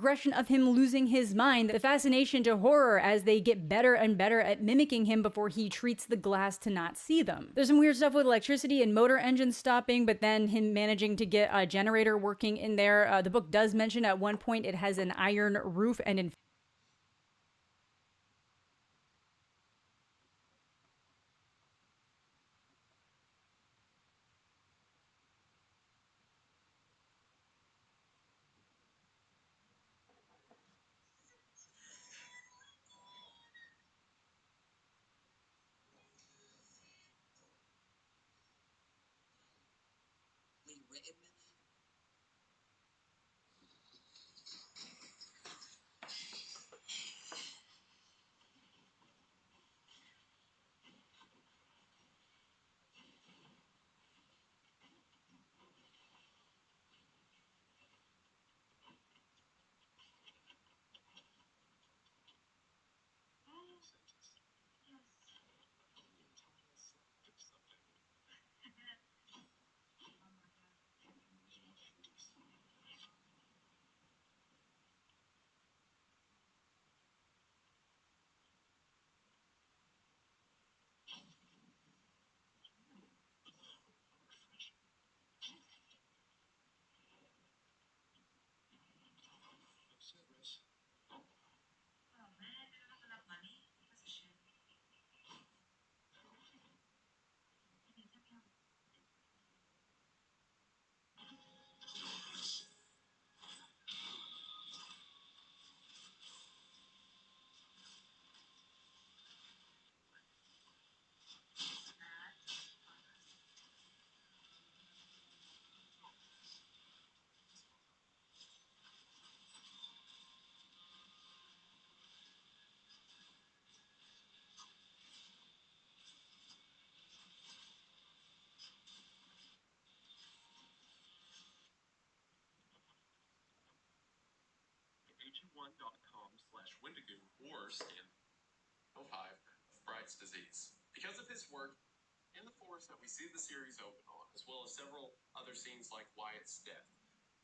progression of him losing his mind, the fascination to horror as they get better and better at mimicking him before he treats the glass to not see them. There's some weird stuff with electricity and motor engines stopping, but then him managing to get a generator working in there. The book does mention at one point it has an iron roof and in written. AG1.com/Wendigo or scan 05 of Bright's disease. Because of his work in the forest that we see the series open on, as well as several other scenes like Wyatt's death,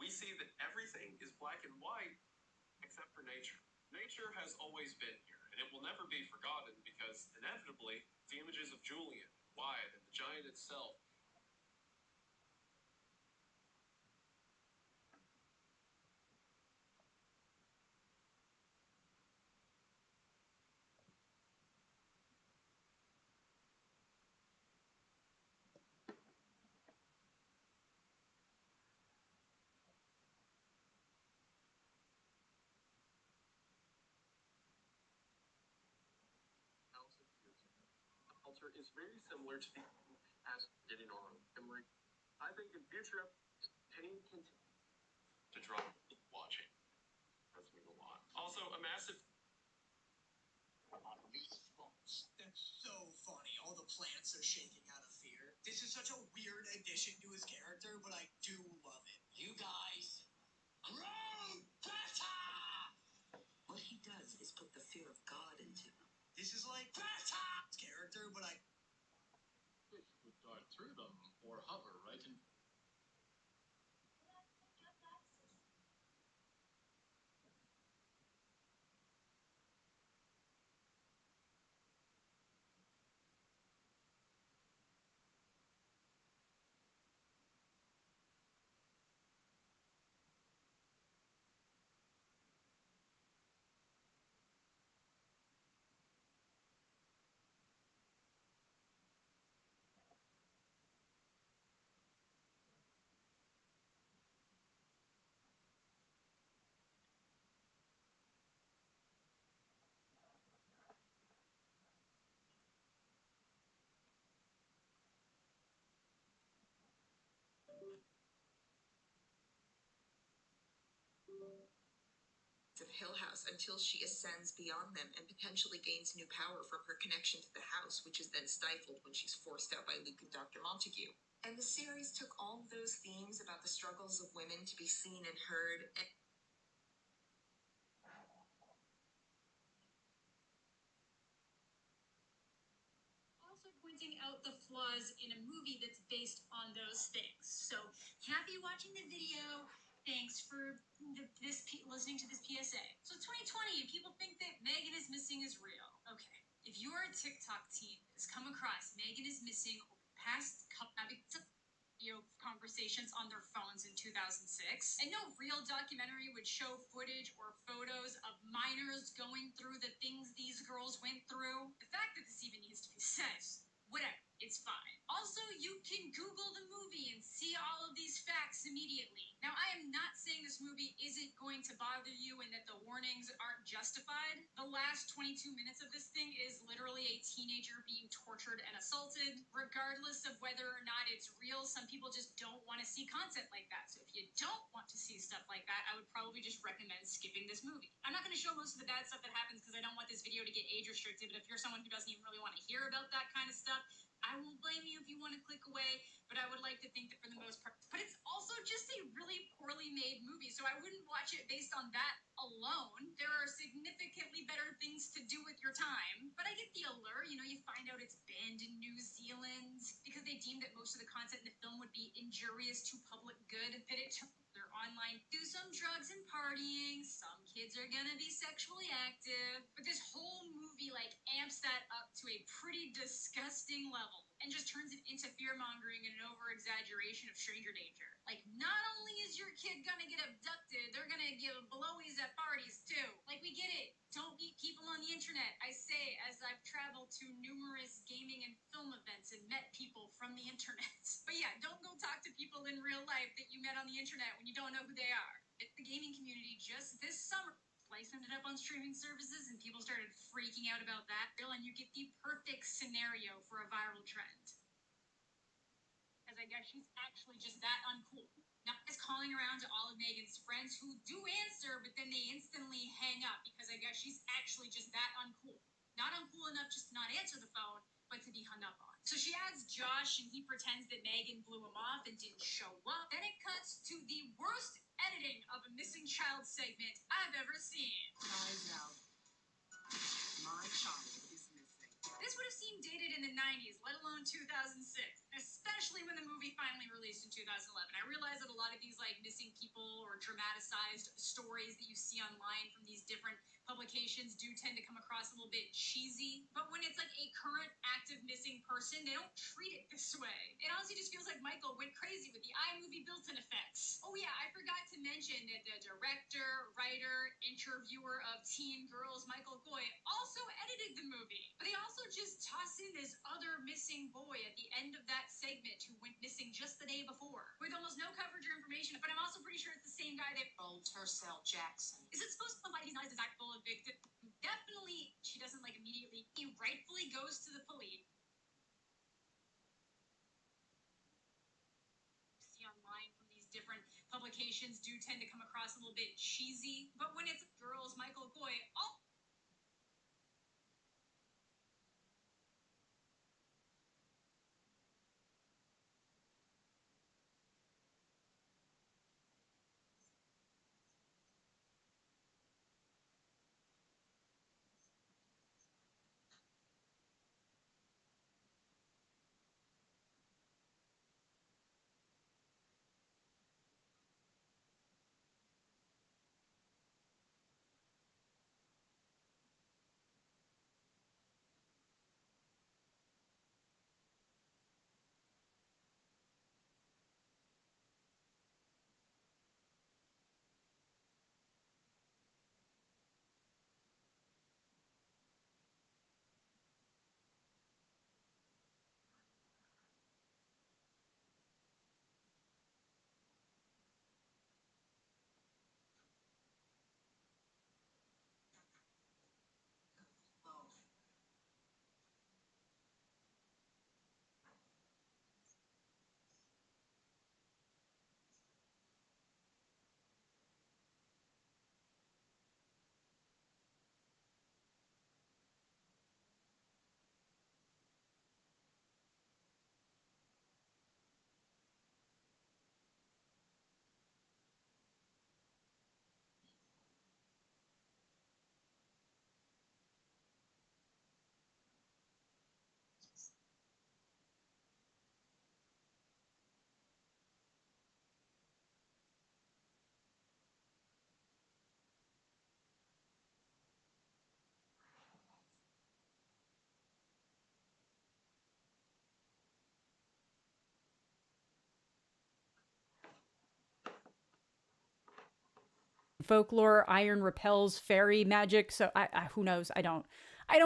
we see that everything is black and white except for nature. Nature has always been here, and it will never be forgotten because inevitably the images of Julian, Wyatt, and the giant itself altar is very similar to the as getting on memory. I think in future pain can to draw watching. Let's move along. Also, a massive Response. That's so funny. All the plants are shaking out of fear. This is such a weird addition to his character, but I do love it. You guys, grow better! What he does is put the fear of God into them. This is like better character, but I fish would dart through them or hover right in. Of Hill House until she ascends beyond them and potentially gains new power from her connection to the house, which is then stifled when she's forced out by Luke and Dr. Montague. And the series took all of those themes about the struggles of women to be seen and heard and also pointing out the flaws in a movie that's based on those things. So, happy watching the video. Thanks for listening to this PSA. So 2020, and people think that Megan is missing is real. Okay, if you're a TikTok teen that's come across Megan is missing over the past couple video conversations on their phones in 2006, and no real documentary would show footage or photos of minors going through the things these girls went through. The fact that this even needs to be said, whatever, it's fine. Also, you can Google the movie and see all of these facts immediately. Now, I am not saying this movie isn't going to bother you and that the warnings aren't justified. The last 22 minutes of this thing is literally a teenager being tortured and assaulted. Regardless of whether or not it's real, some people just don't want to see content like that. So if you don't want to see stuff like that, I would probably just recommend skipping this movie. I'm not going to show most of the bad stuff that happens because I don't want this video to get age restricted, but if you're someone who doesn't even really want to hear about that kind of stuff, I won't blame you if you want to click away, but I would like to think that for the most part. But it's also just a really poorly made movie, so I wouldn't watch it based on that alone. There are significantly better things to do with your time, but I get the allure. You know, you find out it's banned in New Zealand because they deemed that most of the content in the film would be injurious to public good, that it took their online, do some drugs and partying, some kids are gonna be sexually active, but this whole movie like amps that up to a pretty disgusting level and just turns it into fear mongering and an over exaggeration of stranger danger. Like, not only is your kid gonna get abducted, they're gonna give blowies at parties too. Like, we get it. Don't meet people on the internet. I say as I've traveled to numerous gaming and film events and met people from the internet. But yeah, don't go talk to people in real life that you met on the internet when you don't know who they are. The gaming community just this summer licensed it up on streaming services and people started freaking out about that. And you get the perfect scenario for a viral trend. Because I guess she's actually just that uncool. Not just calling around to all of Megan's friends who do answer, but then they instantly hang up because I guess she's actually just that uncool. Not uncool enough just to not answer the phone, but to be hung up on. So she adds Josh and he pretends that Megan blew him off and didn't show up. Then it cuts to the worst editing of a missing child segment I've ever seen. Eyes out. My child is missing. This would have seemed dated in the 90s, let alone 2006, especially when the movie finally released in 2011. I realize that a lot of these like missing people or dramatized stories that you see online from these different publications do tend to come across a little bit cheesy, but when it's like a current active missing person, they don't treat it this way. It honestly just feels like Michael went crazy with the iMovie built-in effects. Oh yeah, I forgot to mention that the director, writer, interviewer of Teen Girls, Michael Goy, also edited the movie. But they also just toss in this other missing boy at the end of that segment who went missing just the day before, with almost no coverage or information, but I'm also pretty sure it's the same guy that Old Tercel Jackson. is it supposed to imply he's not a desirable victim? Definitely, she doesn't like immediately. He rightfully goes to the police. See online from these different publications do tend to come across a little bit cheesy, but when it's girls, Michael Goy, all folklore, iron repels fairy magic, so who knows? I don't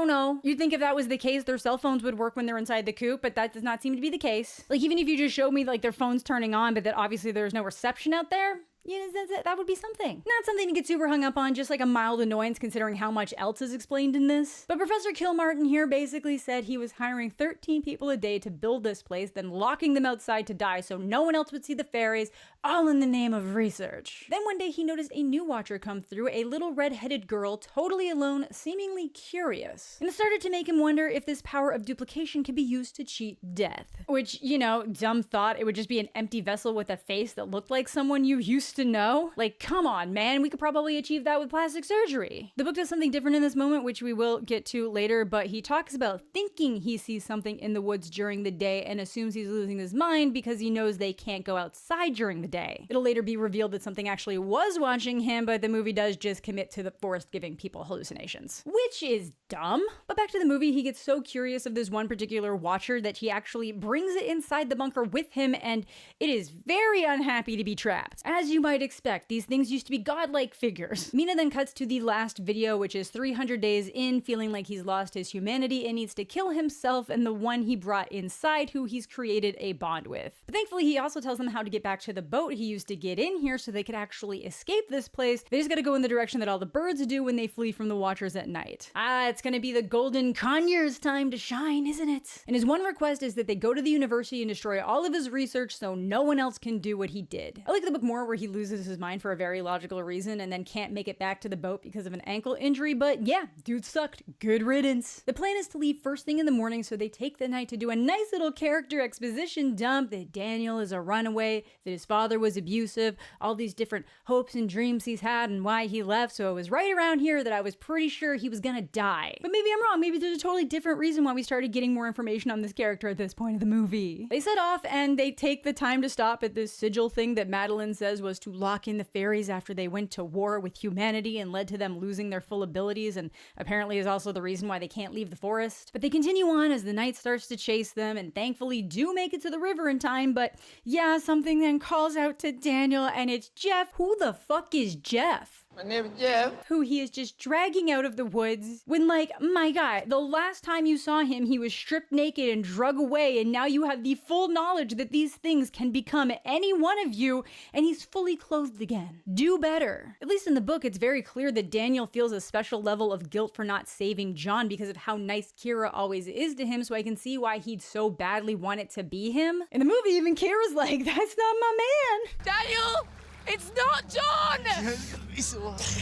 know. You'd think if that was the case, their cell phones would work when they're inside the coop, but that does not seem to be the case. Like, even if you just showed me, like, their phones turning on, but that obviously there's no reception out there, yeah, that would be something. Not something to get super hung up on, just like a mild annoyance considering how much else is explained in this. But Professor Kilmartin here basically said he was hiring 13 people a day to build this place, then locking them outside to die so no one else would see the fairies, all in the name of research. Then one day he noticed a new watcher come through, a little red-headed girl, totally alone, seemingly curious. And it started to make him wonder if this power of duplication could be used to cheat death. Which, you know, dumb thought, it would just be an empty vessel with a face that looked like someone you used to know. Like, come on, man, we could probably achieve that with plastic surgery. The book does something different in this moment, which we will get to later, but he talks about thinking he sees something in the woods during the day and assumes he's losing his mind because he knows they can't go outside during the day. It'll later be revealed that something actually was watching him, but the movie does just commit to the forest giving people hallucinations, which is dumb. But back to the movie, he gets so curious of this one particular watcher that he actually brings it inside the bunker with him, and it is very unhappy to be trapped. As you might expect, these things used to be godlike figures. Mina then cuts to the last video, which is 300 days in, feeling like he's lost his humanity and needs to kill himself and the one he brought inside, who he's created a bond with. But thankfully, he also tells them how to get back to the boat he used to get in here so they could actually escape this place. They just gotta go in the direction that all the birds do when they flee from the watchers at night. It's gonna be the golden conures time to shine, isn't it? And his one request is that they go to the university and destroy all of his research so no one else can do what he did. I like the book more where he loses his mind for a very logical reason and then can't make it back to the boat because of an ankle injury, but yeah, dude sucked. Good riddance. The plan is to leave first thing in the morning, so they take the night to do a nice little character exposition dump that Daniel is a runaway, that his father was abusive, all these different hopes and dreams he's had and why he left, so it was right around here that I was pretty sure he was gonna die. But maybe I'm wrong, maybe there's a totally different reason why we started getting more information on this character at this point of the movie. They set off and they take the time to stop at this sigil thing that Madeline says was to lock in the fairies after they went to war with humanity and led to them losing their full abilities, and apparently is also the reason why they can't leave the forest. But they continue on as the night starts to chase them and thankfully do make it to the river in time, but yeah, something then calls out to Daniel and it's Jeff. Who the fuck is Jeff? My name is Jeff. Who he is just dragging out of the woods when, like, my guy, the last time you saw him, he was stripped naked and drug away, and now you have the full knowledge that these things can become any one of you, and he's fully clothed again. Do better. At least in the book, it's very clear that Daniel feels a special level of guilt for not saving John because of how nice Kira always is to him, so I can see why he'd so badly want it to be him. In the movie, even Kira's like, that's not my man. Daniel! It's not John!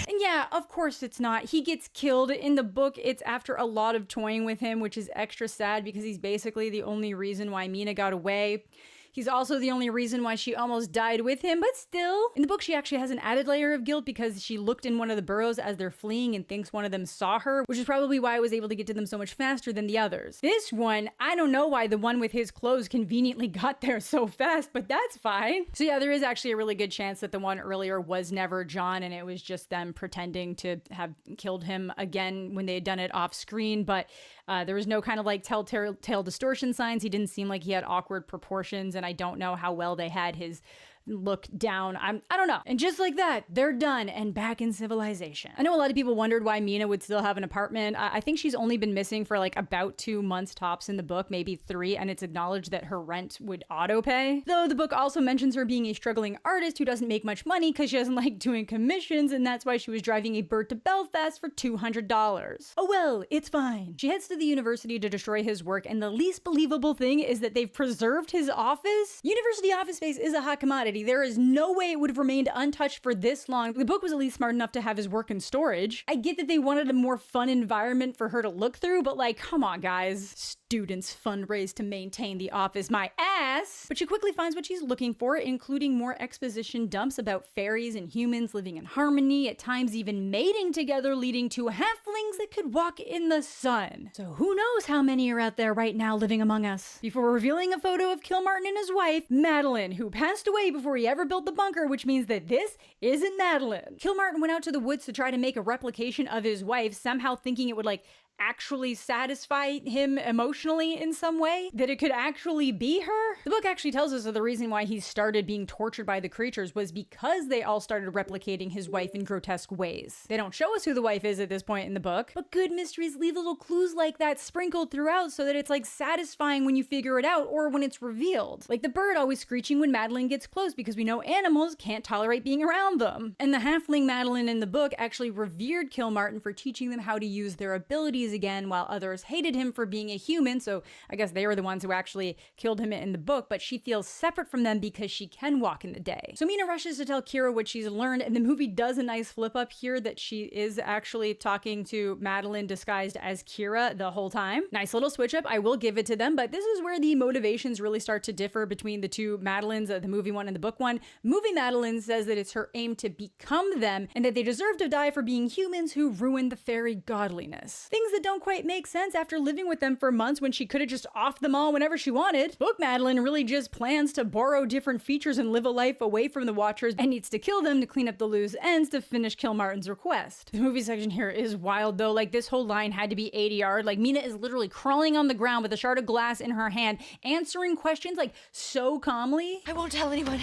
And yeah, of course it's not. He gets killed. In the book, it's after a lot of toying with him, which is extra sad because he's basically the only reason why Mina got away. He's also the only reason why she almost died with him, but still. In the book, she actually has an added layer of guilt because she looked in one of the burrows as they're fleeing and thinks one of them saw her, which is probably why I was able to get to them so much faster than the others. This one, I don't know why the one with his clothes conveniently got there so fast, but that's fine. So yeah, there is actually a really good chance that the one earlier was never John and it was just them pretending to have killed him again when they had done it off screen, but there was no kind of like telltale distortion signs. He didn't seem like he had awkward proportions, and I don't know how well they had his look down. I don't know. And just like that, they're done and back in civilization. I know a lot of people wondered why Mina would still have an apartment. I think she's only been missing for like about 2 months tops in the book, maybe 3, and it's acknowledged that her rent would auto pay. Though the book also mentions her being a struggling artist who doesn't make much money because she doesn't like doing commissions, and that's why she was driving a bird to Belfast for $200. Oh well, it's fine. She heads to the university to destroy his work, and the least believable thing is that they've preserved his office. University office space is a hot commodity. There is no way it would have remained untouched for this long. The book was at least smart enough to have his work in storage. I get that they wanted a more fun environment for her to look through, but like, come on, guys. Students fundraise to maintain the office, my ass. But she quickly finds what she's looking for, including more exposition dumps about fairies and humans living in harmony, at times even mating together, leading to halflings that could walk in the sun. So who knows how many are out there right now living among us? Before revealing a photo of Kilmartin and his wife, Madeline, who passed away before he ever built the bunker, which means that this isn't Madeline. Kilmartin went out to the woods to try to make a replication of his wife, somehow thinking it would like actually satisfy him emotionally in some way, that it could actually be her. The book actually tells us that the reason why he started being tortured by the creatures was because they all started replicating his wife in grotesque ways. They don't show us who the wife is at this point in the book, but good mysteries leave little clues like that sprinkled throughout so that it's like satisfying when you figure it out or when it's revealed. Like the bird always screeching when Madeline gets close because we know animals can't tolerate being around them. And the halfling Madeline in the book actually revered Kilmartin for teaching them how to use their abilities again, while others hated him for being a human, so I guess they were the ones who actually killed him in the book, but she feels separate from them because she can walk in the day. So Mina rushes to tell Kira what she's learned, and the movie does a nice flip up here that she is actually talking to Madeline disguised as Kira the whole time. Nice little switch up, I will give it to them, but this is where the motivations really start to differ between the two Madelines, the movie one and the book one. Movie Madeline says that it's her aim to become them and that they deserve to die for being humans who ruined the fairy godliness. Things that don't quite make sense after living with them for months when she could have just offed them all whenever she wanted. Book Madeline really just plans to borrow different features and live a life away from the Watchers and needs to kill them to clean up the loose ends to finish Kilmartin's request. The movie section here is wild though, like this whole line had to be ADR. Like Mina is literally crawling on the ground with a shard of glass in her hand, answering questions like so calmly. I won't tell anyone.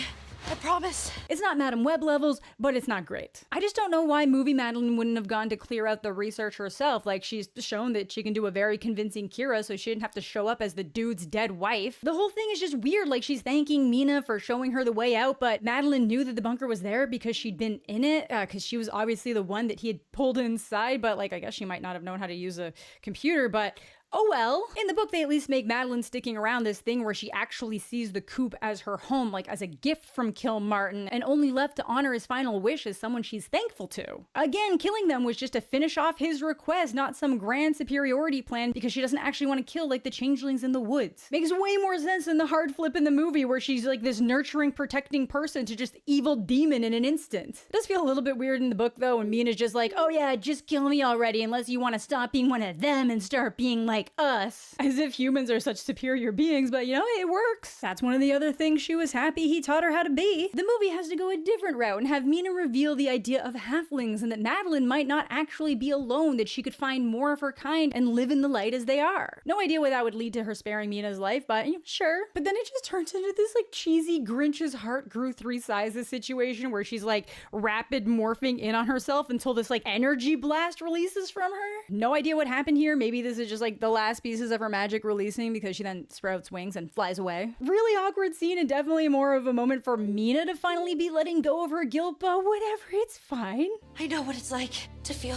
I promise. It's not Madam Web levels, but it's not great. I just don't know why movie Madeline wouldn't have gone to clear out the research herself. Like, she's shown that she can do a very convincing Kira, so she didn't have to show up as the dude's dead wife. The whole thing is just weird. Like, she's thanking Mina for showing her the way out, but Madeline knew that the bunker was there because she'd been in it, because she was obviously the one that he had pulled inside, but like, I guess she might not have known how to use a computer, but oh well. In the book, they at least make Madeline sticking around this thing where she actually sees the coop as her home, like as a gift from Kilmartin, and only left to honor his final wish as someone she's thankful to. Again, killing them was just to finish off his request, not some grand superiority plan because she doesn't actually want to kill like the changelings in the woods. Makes way more sense than the hard flip in the movie where she's like this nurturing, protecting person to just evil demon in an instant. It does feel a little bit weird in the book though, when Mina's just like, oh yeah, just kill me already unless you want to stop being one of them and start being like us. As if humans are such superior beings, but you know, it works. That's one of the other things she was happy he taught her how to be. The movie has to go a different route and have Mina reveal the idea of halflings and that Madeline might not actually be alone, that she could find more of her kind and live in the light as they are. No idea why that would lead to her sparing Mina's life, but sure. But then it just turns into this like cheesy Grinch's heart grew 3 sizes situation where she's like rapid morphing in on herself until this like energy blast releases from her. No idea what happened here. Maybe this is just like the last pieces of her magic releasing because she then sprouts wings and flies away. Really awkward scene and definitely more of a moment for Mina to finally be letting go of her guilt, but whatever, it's fine. I know what it's like to feel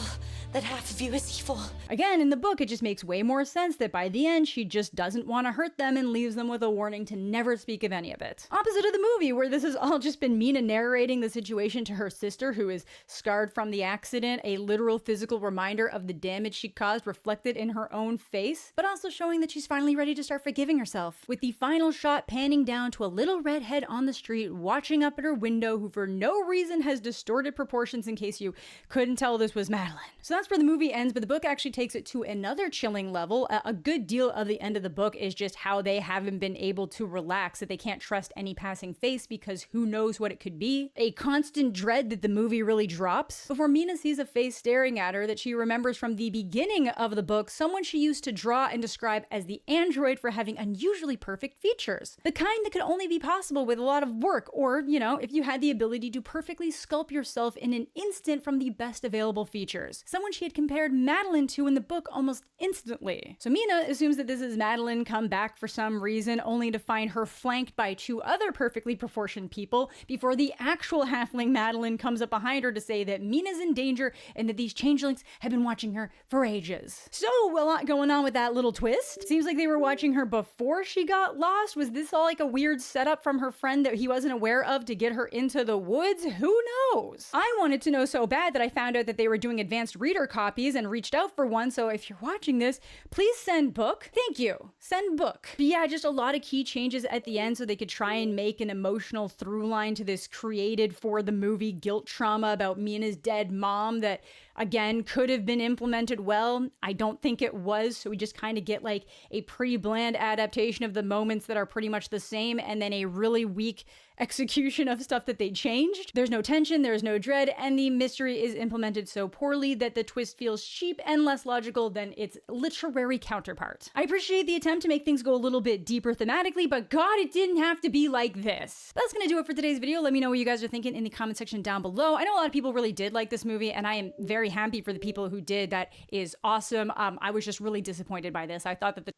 that half of you is evil. Again, in the book, it just makes way more sense that by the end, she just doesn't want to hurt them and leaves them with a warning to never speak of any of it. Opposite of the movie, where this has all just been Mina narrating the situation to her sister, who is scarred from the accident, a literal physical reminder of the damage she caused reflected in her own face, but also showing that she's finally ready to start forgiving herself, with the final shot panning down to a little redhead on the street watching up at her window who for no reason has distorted proportions in case you couldn't tell this was Madeline. So that's where the movie ends, but the book actually takes it to another chilling level. A good deal of the end of the book is just how they haven't been able to relax, that they can't trust any passing face because who knows what it could be. A constant dread that the movie really drops before Mina sees a face staring at her that she remembers from the beginning of the book, someone she used to draw and describe as the android for having unusually perfect features. The kind that could only be possible with a lot of work, or, you know, if you had the ability to perfectly sculpt yourself in an instant from the best available features. Someone she had compared Madeline to in the book almost instantly. So Mina assumes that this is Madeline come back for some reason, only to find her flanked by 2 other perfectly proportioned people before the actual halfling Madeline comes up behind her to say that Mina's in danger and that these changelings have been watching her for ages. So a lot going on with that little twist. Seems like they were watching her before she got lost. Was this all like a weird setup from her friend that he wasn't aware of to get her into the woods? Who knows? I wanted to know so bad that I found out that they were doing advanced reader copies and reached out for one, so if you're watching this, please send book. Thank you. Send book. But yeah, just a lot of key changes at the end so they could try and make an emotional through line to this created for the movie guilt trauma about Mina's dead mom that again, could have been implemented well. I don't think it was. So we just kind of get like a pretty bland adaptation of the moments that are pretty much the same, and then a really weak execution of stuff that they changed. There's no tension, there's no dread, and the mystery is implemented so poorly that the twist feels cheap and less logical than its literary counterpart. I appreciate the attempt to make things go a little bit deeper thematically, but God, it didn't have to be like this. That's gonna do it for today's video. Let me know what you guys are thinking in the comment section down below. I know a lot of people really did like this movie, and I am very happy for the people who did. That is awesome. I was just really disappointed by this. I thought that the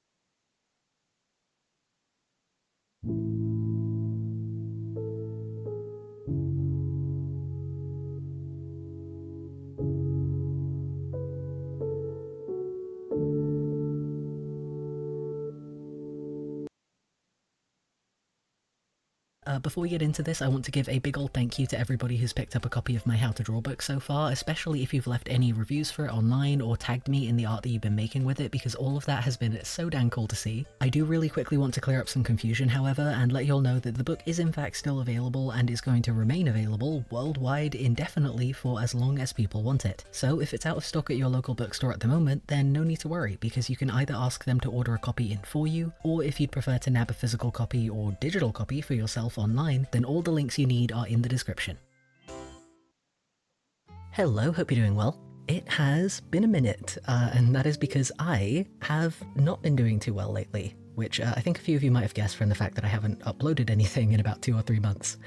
Before we get into this, I want to give a big old thank you to everybody who's picked up a copy of my How to Draw book so far, especially if you've left any reviews for it online or tagged me in the art that you've been making with it, because all of that has been so damn cool to see. I do really quickly want to clear up some confusion, however, and let you all know that the book is in fact still available and is going to remain available worldwide indefinitely for as long as people want it. So if it's out of stock at your local bookstore at the moment, then no need to worry, because you can either ask them to order a copy in for you, or if you'd prefer to nab a physical copy or digital copy for yourself online, then all the links you need are in the description. Hello, hope you're doing well. It has been a minute, and that is because I have not been doing too well lately, which I think a few of you might have guessed from the fact that I haven't uploaded anything in about 2 or 3 months.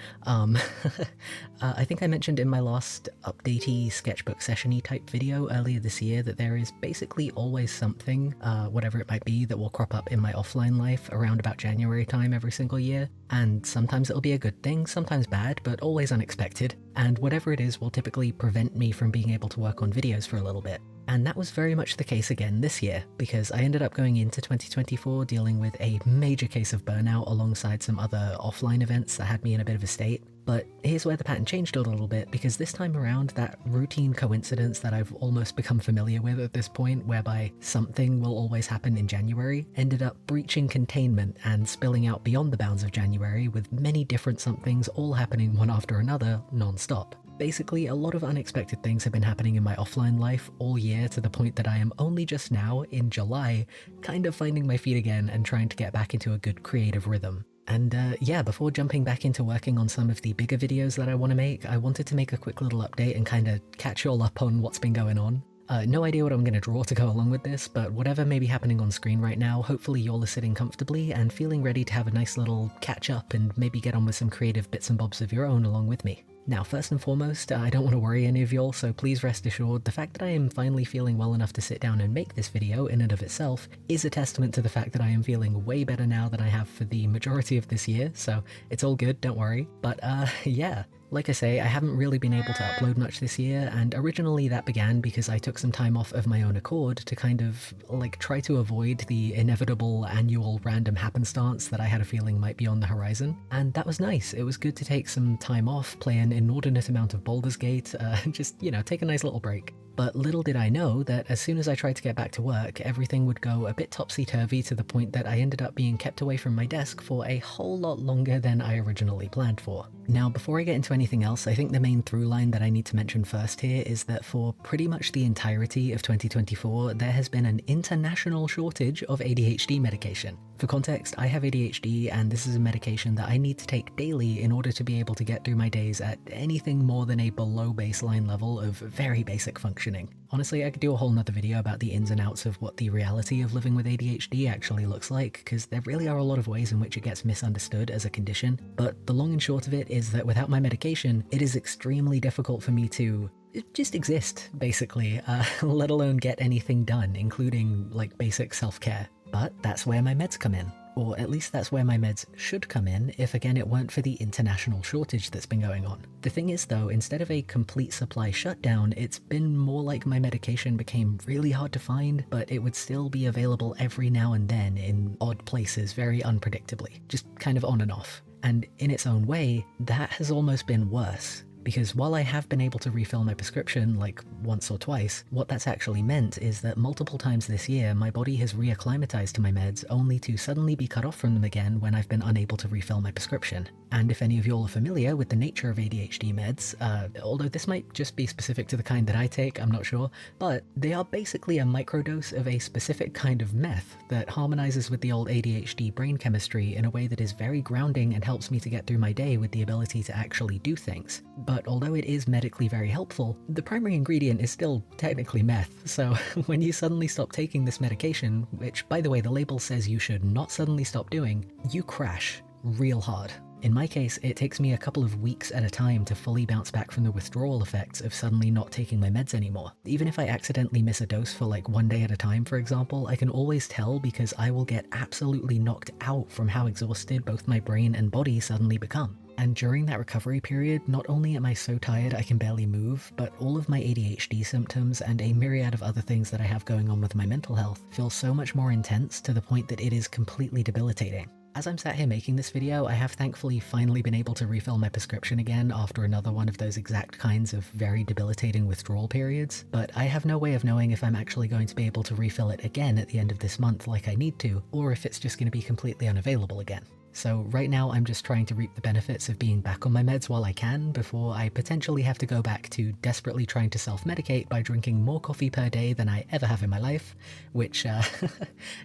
I think I mentioned in my last updatey sketchbook session-y type video earlier this year that there is basically always something, whatever it might be, that will crop up in my offline life around about January time every single year, and sometimes it'll be a good thing, sometimes bad, but always unexpected, and whatever it is will typically prevent me from being able to work on videos for a little bit. And that was very much the case again this year, because I ended up going into 2024 dealing with a major case of burnout alongside some other offline events that had me in a bit of a state. But here's where the pattern changed a little bit, because this time around, that routine coincidence that I've almost become familiar with at this point, whereby something will always happen in January, ended up breaching containment and spilling out beyond the bounds of January, with many different somethings all happening one after another, non-stop. Basically, a lot of unexpected things have been happening in my offline life all year, to the point that I am only just now, in July, kind of finding my feet again and trying to get back into a good creative rhythm. And yeah, before jumping back into working on some of the bigger videos that I want to make, I wanted to make a quick little update and kind of catch you all up on what's been going on. No idea what I'm going to draw to go along with this, but whatever may be happening on screen right now, hopefully you all are sitting comfortably and feeling ready to have a nice little catch up and maybe get on with some creative bits and bobs of your own along with me. Now, first and foremost, I don't want to worry any of y'all, so please rest assured, the fact that I am finally feeling well enough to sit down and make this video in and of itself is a testament to the fact that I am feeling way better now than I have for the majority of this year, so it's all good, don't worry. But yeah. Like I say, I haven't really been able to upload much this year, and originally that began because I took some time off of my own accord to kind of, like, try to avoid the inevitable annual random happenstance that I had a feeling might be on the horizon. And that was nice. It was good to take some time off, play an inordinate amount of Baldur's Gate, just, you know, take a nice little break. But little did I know that as soon as I tried to get back to work, everything would go a bit topsy-turvy, to the point that I ended up being kept away from my desk for a whole lot longer than I originally planned for. Now, before I get into anything else, I think the main through line that I need to mention first here is that for pretty much the entirety of 2024, there has been an international shortage of ADHD medication. For context, I have ADHD, and this is a medication that I need to take daily in order to be able to get through my days at anything more than a below baseline level of very basic functioning. Honestly, I could do a whole nother video about the ins and outs of what the reality of living with ADHD actually looks like, because there really are a lot of ways in which it gets misunderstood as a condition, but the long and short of it is that without my medication, it is extremely difficult for me to just exist, basically, let alone get anything done, including, like, basic self-care. But that's where my meds come in. Or at least that's where my meds should come in if, again, it weren't for the international shortage that's been going on. The thing is, though, instead of a complete supply shutdown, it's been more like my medication became really hard to find, but it would still be available every now and then in odd places very unpredictably, just kind of on and off. And in its own way, that has almost been worse. Because while I have been able to refill my prescription like once or twice, what that's actually meant is that multiple times this year my body has reacclimatized to my meds only to suddenly be cut off from them again when I've been unable to refill my prescription. And if any of y'all are familiar with the nature of ADHD meds, although this might just be specific to the kind that I take, I'm not sure, but they are basically a microdose of a specific kind of meth that harmonizes with the old ADHD brain chemistry in a way that is very grounding and helps me to get through my day with the ability to actually do things. But although it is medically very helpful, the primary ingredient is still technically meth, so when you suddenly stop taking this medication, which by the way the label says you should not suddenly stop doing, you crash real hard. In my case, it takes me a couple of weeks at a time to fully bounce back from the withdrawal effects of suddenly not taking my meds anymore. Even if I accidentally miss a dose for like 1 day at a time, for example, I can always tell because I will get absolutely knocked out from how exhausted both my brain and body suddenly become. And during that recovery period, not only am I so tired I can barely move, but all of my ADHD symptoms and a myriad of other things that I have going on with my mental health feel so much more intense to the point that it is completely debilitating. As I'm sat here making this video, I have thankfully finally been able to refill my prescription again after another one of those exact kinds of very debilitating withdrawal periods, but I have no way of knowing if I'm actually going to be able to refill it again at the end of this month like I need to, or if it's just going to be completely unavailable again. So right now I'm just trying to reap the benefits of being back on my meds while I can before I potentially have to go back to desperately trying to self-medicate by drinking more coffee per day than I ever have in my life, which,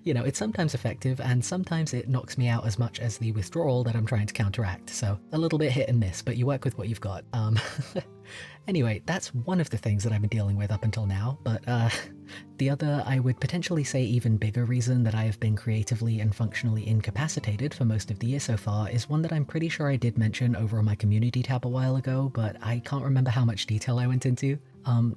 you know, it's sometimes effective and sometimes it knocks me out as much as the withdrawal that I'm trying to counteract, so a little bit hit and miss, but you work with what you've got. Anyway, that's one of the things that I've been dealing with up until now, but the other, I would potentially say even bigger reason that I have been creatively and functionally incapacitated for most of the year so far is one that I'm pretty sure I did mention over on my community tab a while ago, but I can't remember how much detail I went into.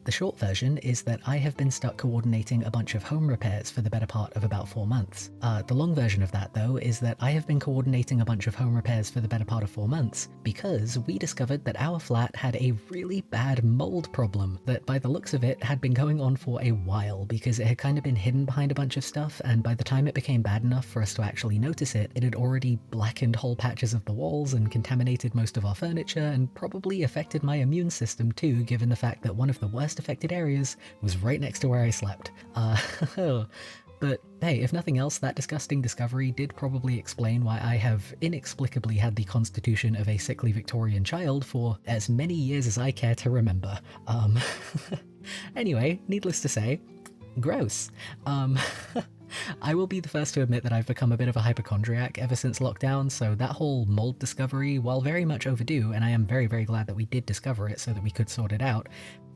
The short version is that I have been stuck coordinating a bunch of home repairs for the better part of about 4 months. The long version of that, though, is that I have been coordinating a bunch of home repairs for the better part of 4 months because we discovered that our flat had a really bad mold problem that, by the looks of it, had been going on for a while because it had kind of been hidden behind a bunch of stuff, and by the time it became bad enough for us to actually notice it, it had already blackened whole patches of the walls and contaminated most of our furniture and probably affected my immune system too, given the fact that one of the worst affected areas was right next to where I slept. But hey, if nothing else, that disgusting discovery did probably explain why I have inexplicably had the constitution of a sickly Victorian child for as many years as I care to remember. Anyway, needless to say, gross. I will be the first to admit that I've become a bit of a hypochondriac ever since lockdown, so that whole mold discovery, while very much overdue, and I am very, very glad that we did discover it so that we could sort it out,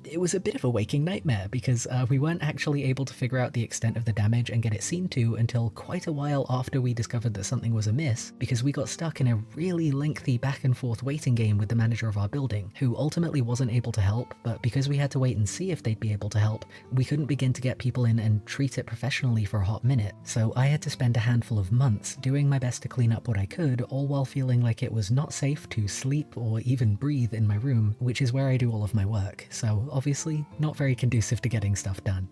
it was a bit of a waking nightmare because we weren't actually able to figure out the extent of the damage and get it seen to until quite a while after we discovered that something was amiss, because we got stuck in a really lengthy back and forth waiting game with the manager of our building, who ultimately wasn't able to help, but because we had to wait and see if they'd be able to help, we couldn't begin to get people in and treat it professionally for a hot minute. So I had to spend a handful of months doing my best to clean up what I could, all while feeling like it was not safe to sleep or even breathe in my room, which is where I do all of my work. So obviously not very conducive to getting stuff done.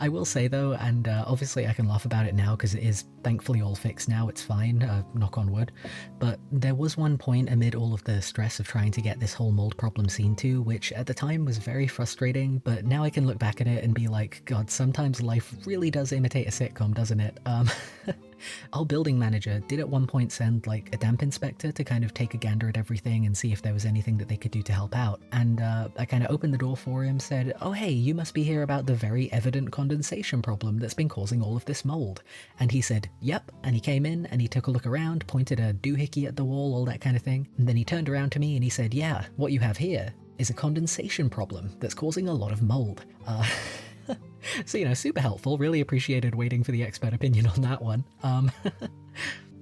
I will say though, and obviously I can laugh about it now because it is thankfully all fixed now, it's fine, knock on wood, but there was one point amid all of the stress of trying to get this whole mold problem seen to, which at the time was very frustrating, but now I can look back at it and be like, God, sometimes life really does imitate a sitcom, doesn't it? Our building manager did at one point send like a damp inspector to kind of take a gander at everything and see if there was anything that they could do to help out. And I kind of opened the door for him, said, "Oh hey, you must be here about the very evident condensation problem that's been causing all of this mold." And he said, "Yep." And he came in and he took a look around, pointed a doohickey at the wall, all that kind of thing. And then he turned around to me and he said, "Yeah, what you have here is a condensation problem that's causing a lot of mold." So, you know, super helpful, really appreciated waiting for the expert opinion on that one.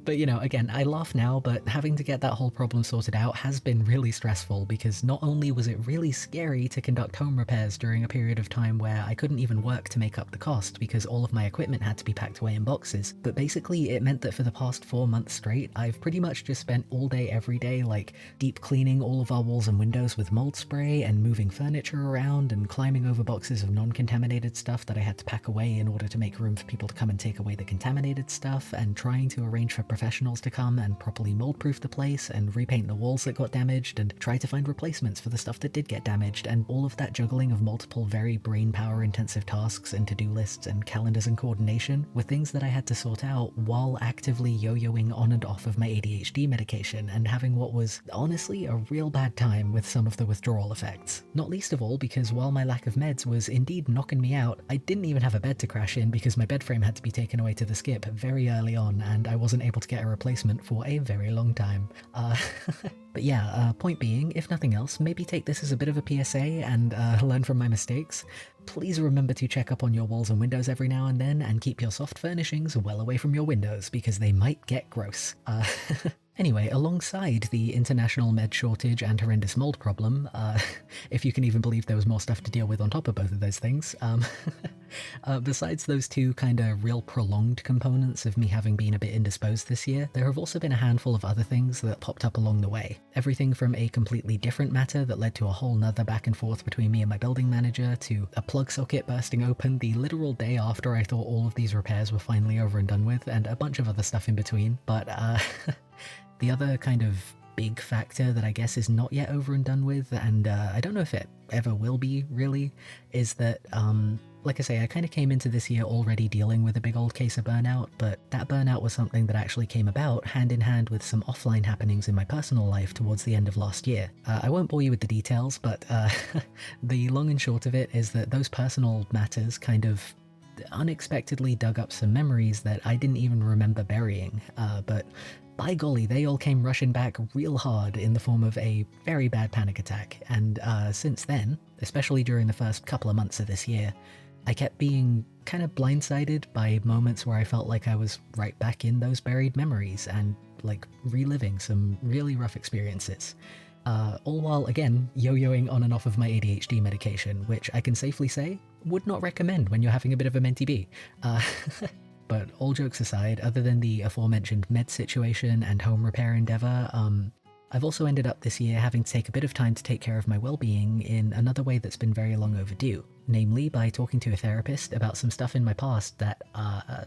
But, you know, again, I laugh now, but having to get that whole problem sorted out has been really stressful because not only was it really scary to conduct home repairs during a period of time where I couldn't even work to make up the cost because all of my equipment had to be packed away in boxes, but basically it meant that for the past 4 months straight, I've pretty much just spent all day every day like deep cleaning all of our walls and windows with mold spray and moving furniture around and climbing over boxes of non-contaminated stuff that I had to pack away in order to make room for people to come and take away the contaminated stuff, and trying to arrange for professionals to come and properly mold-proof the place and repaint the walls that got damaged and try to find replacements for the stuff that did get damaged, and all of that juggling of multiple very brain power intensive tasks and to-do lists and calendars and coordination were things that I had to sort out while actively yo-yoing on and off of my ADHD medication and having what was honestly a real bad time with some of the withdrawal effects. Not least of all because while my lack of meds was indeed knocking me out, I didn't even have a bed to crash in because my bed frame had to be taken away to the skip very early on and I wasn't able to get a replacement for a very long time. But yeah, point being, if nothing else, maybe take this as a bit of a PSA and learn from my mistakes. Please remember to check up on your walls and windows every now and then and keep your soft furnishings well away from your windows because they might get gross. Anyway, alongside the international med shortage and horrendous mold problem, if you can even believe there was more stuff to deal with on top of both of those things, besides those two kind of real prolonged components of me having been a bit indisposed this year, there have also been a handful of other things that popped up along the way. Everything from a completely different matter that led to a whole nother back and forth between me and my building manager, to a plug socket bursting open the literal day after I thought all of these repairs were finally over and done with, and a bunch of other stuff in between, but the other kind of big factor that I guess is not yet over and done with, and I don't know if it ever will be really, is that, like I say, I kind of came into this year already dealing with a big old case of burnout, but that burnout was something that actually came about hand in hand with some offline happenings in my personal life towards the end of last year. I won't bore you with the details, but the long and short of it is that those personal matters kind of unexpectedly dug up some memories that I didn't even remember burying, but by golly, they all came rushing back real hard in the form of a very bad panic attack, and since then, especially during the first couple of months of this year, I kept being kind of blindsided by moments where I felt like I was right back in those buried memories and like reliving some really rough experiences. All while, again, yo-yoing on and off of my ADHD medication, which I can safely say, would not recommend when you're having a bit of a mentee bee. But all jokes aside, other than the aforementioned med situation and home repair endeavour, I've also ended up this year having to take a bit of time to take care of my well-being in another way that's been very long overdue, namely by talking to a therapist about some stuff in my past that, I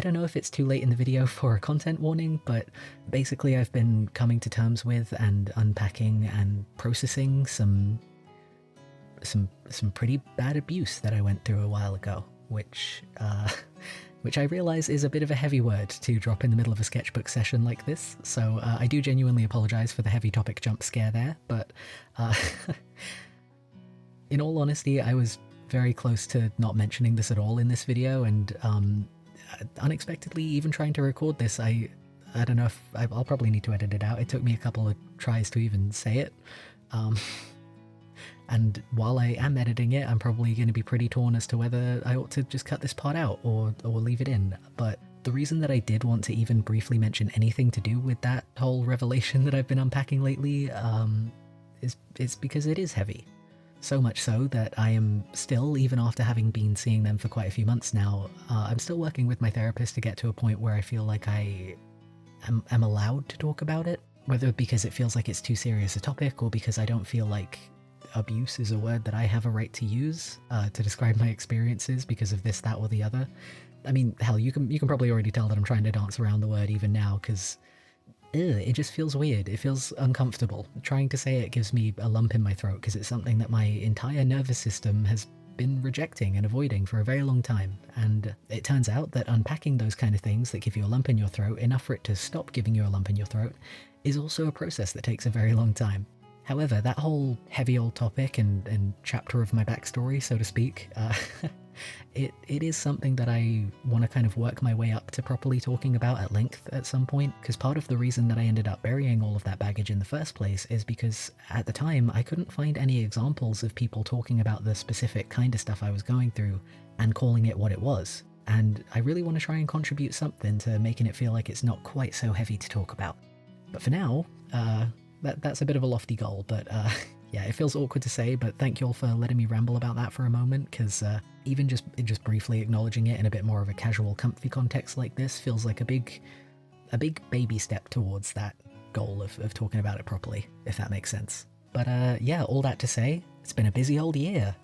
don't know if it's too late in the video for a content warning, but basically I've been coming to terms with and unpacking and processing some pretty bad abuse that I went through a while ago. Which I realise is a bit of a heavy word to drop in the middle of a sketchbook session like this, so I do genuinely apologise for the heavy topic jump scare there, but in all honesty, I was very close to not mentioning this at all in this video, and unexpectedly, even trying to record this, I don't know if I'll probably need to edit it out. It took me a couple of tries to even say it. And while I am editing it, I'm probably going to be pretty torn as to whether I ought to just cut this part out or leave it in. But the reason that I did want to even briefly mention anything to do with that whole revelation that I've been unpacking lately is because it is heavy. So much so that I am still, even after having been seeing them for quite a few months now, I'm still working with my therapist to get to a point where I feel like I am allowed to talk about it. Whether because it feels like it's too serious a topic or because I don't feel like abuse is a word that I have a right to use to describe my experiences because of this, that, or the other. I mean, hell, you can probably already tell that I'm trying to dance around the word even now because it just feels weird. It feels uncomfortable. Trying to say it gives me a lump in my throat because it's something that my entire nervous system has been rejecting and avoiding for a very long time. And it turns out that unpacking those kind of things that give you a lump in your throat, enough for it to stop giving you a lump in your throat, is also a process that takes a very long time. However, that whole heavy old topic and chapter of my backstory, so to speak, it is something that I want to kind of work my way up to properly talking about at length at some point, because part of the reason that I ended up burying all of that baggage in the first place is because at the time I couldn't find any examples of people talking about the specific kind of stuff I was going through and calling it what it was. And I really want to try and contribute something to making it feel like it's not quite so heavy to talk about. But for now, that's a bit of a lofty goal, but yeah, it feels awkward to say, but thank you all for letting me ramble about that for a moment, because even just briefly acknowledging it in a bit more of a casual, comfy context like this feels like a big baby step towards that goal of talking about it properly, if that makes sense. But yeah, all that to say, it's been a busy old year.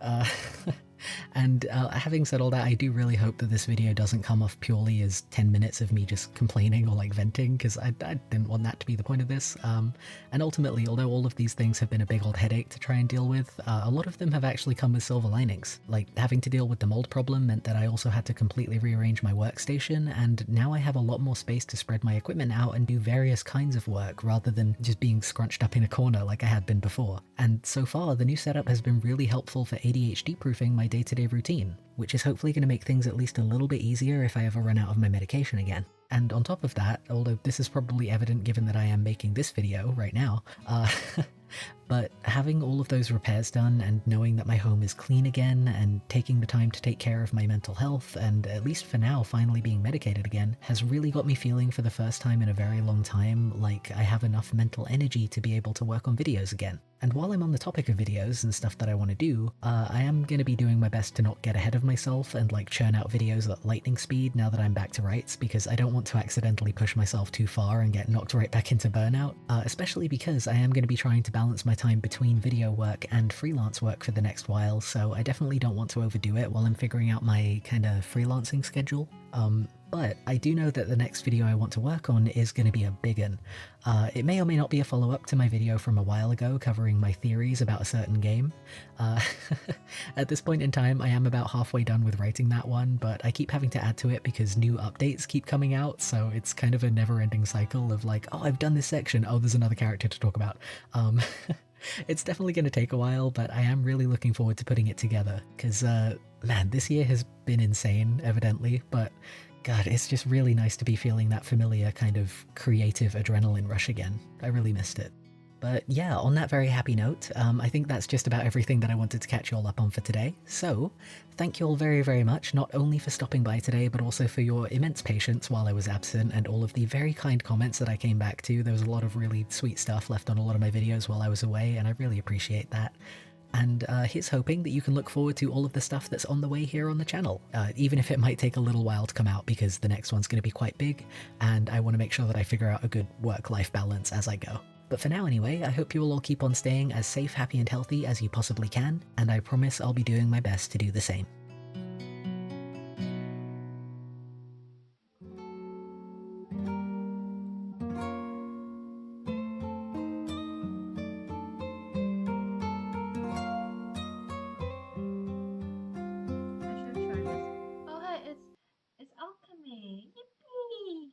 And having said all that, I do really hope that this video doesn't come off purely as 10 minutes of me just complaining or like venting, because I didn't want that to be the point of this. And ultimately, although all of these things have been a big old headache to try and deal with, a lot of them have actually come with silver linings. Like having to deal with the mold problem meant that I also had to completely rearrange my workstation, and now I have a lot more space to spread my equipment out and do various kinds of work rather than just being scrunched up in a corner like I had been before. And so far, the new setup has been really helpful for ADHD proofing my day-to-day routine, which is hopefully going to make things at least a little bit easier if I ever run out of my medication again. And on top of that, although this is probably evident given that I am making this video right now, but having all of those repairs done and knowing that my home is clean again and taking the time to take care of my mental health and, at least for now, finally being medicated again has really got me feeling for the first time in a very long time like I have enough mental energy to be able to work on videos again. And while I'm on the topic of videos and stuff that I want to do, I am going to be doing my best to not get ahead of myself and like churn out videos at lightning speed now that I'm back to rights, because I don't want to accidentally push myself too far and get knocked right back into burnout, especially because I am going to be trying to balance my time between video work and freelance work for the next while, so I definitely don't want to overdo it while I'm figuring out my kind of freelancing schedule. But I do know that the next video I want to work on is going to be a big one. It may or may not be a follow-up to my video from a while ago covering my theories about a certain game. At this point in time, I am about halfway done with writing that one, but I keep having to add to it because new updates keep coming out, so it's kind of a never-ending cycle of like, oh, I've done this section, oh, there's another character to talk about. It's definitely going to take a while, but I am really looking forward to putting it together, because, man, this year has been insane, evidently, but God, it's just really nice to be feeling that familiar kind of creative adrenaline rush again. I really missed it. But yeah, on that very happy note, I think that's just about everything that I wanted to catch you all up on for today. So, thank you all very, very much, not only for stopping by today, but also for your immense patience while I was absent and all of the very kind comments that I came back to. There was a lot of really sweet stuff left on a lot of my videos while I was away, and I really appreciate that. And here's hoping that you can look forward to all of the stuff that's on the way here on the channel, even if it might take a little while to come out because the next one's going to be quite big, and I want to make sure that I figure out a good work-life balance as I go. But for now anyway, I hope you will all keep on staying as safe, happy, and healthy as you possibly can, and I promise I'll be doing my best to do the same. Oh, hey, it's alchemy. Yippee!